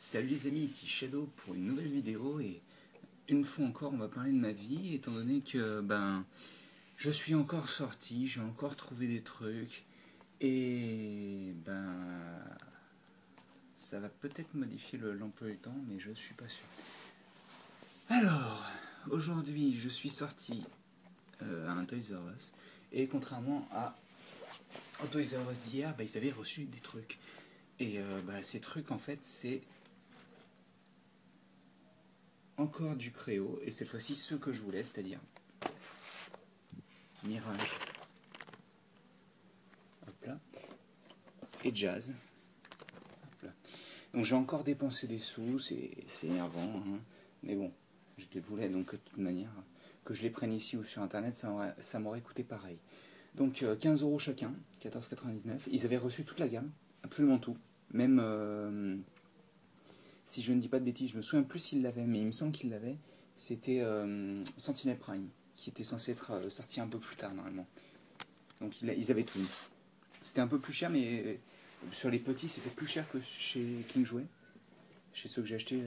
Salut les amis, ici Shadow pour une nouvelle vidéo et une fois encore on va parler de ma vie étant donné que je suis encore sorti, j'ai encore trouvé des trucs et ça va peut-être modifier l'emploi du temps mais je suis pas sûr. Alors aujourd'hui je suis sorti à un Toys R Us et contrairement au Toys R Us d'hier, ils avaient reçu des trucs et ces trucs en fait c'est encore du Créo, et cette fois-ci ce que je voulais, c'est-à-dire Mirage, hop là, et Jazz, hop là. Donc j'ai encore dépensé des sous, c'est énervant, hein, mais bon, je les voulais donc de toute manière, que je les prenne ici ou sur internet, ça m'aurait coûté pareil. Donc 15 € chacun, 14,99. Ils avaient reçu toute la gamme, absolument tout, même si je ne dis pas de bêtises, je me souviens plus s'ils l'avaient, mais il me semble qu'ils l'avaient. C'était Sentinel Prime, qui était censé être sorti un peu plus tard normalement. Donc ils avaient tout mis. C'était un peu plus cher, mais sur les petits, c'était plus cher que chez King Jouet, chez ceux que j'ai achetés.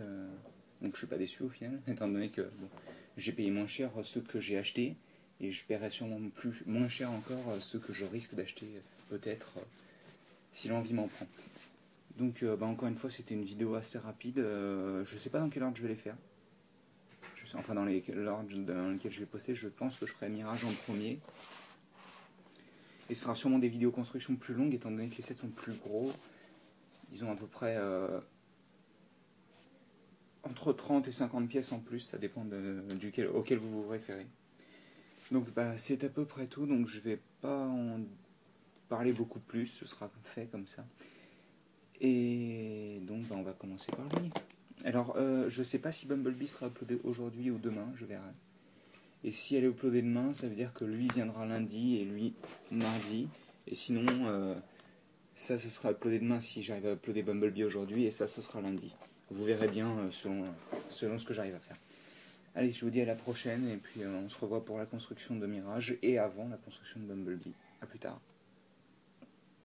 Donc je suis pas déçu au final, étant donné que bon, j'ai payé moins cher ceux que j'ai achetés, et je paierai sûrement moins cher encore ceux que je risque d'acheter peut-être si l'envie m'en prend. Donc encore une fois c'était une vidéo assez rapide, je sais pas dans quel ordre je vais les faire. Enfin dans l'ordre dans lequel je vais poster, je pense que je ferai Mirage en premier. Et ce sera sûrement des vidéos construction plus longues étant donné que les sets sont plus gros. Ils ont à peu près entre 30 et 50 pièces en plus, ça dépend auquel vous vous référez. Donc c'est à peu près tout, donc je vais pas en parler beaucoup plus, ce sera fait comme ça. Et donc on va commencer par lui. Alors je sais pas si Bumblebee sera uploadé aujourd'hui ou demain, je verrai. Et si elle est uploadée demain, ça veut dire que lui viendra lundi et lui mardi. Et sinon, ça ce sera uploadé demain si j'arrive à uploader Bumblebee aujourd'hui, et ça ce sera lundi. Vous verrez bien selon ce que j'arrive à faire. Allez, je vous dis à la prochaine, et puis on se revoit pour la construction de Mirage et avant la construction de Bumblebee. A plus tard.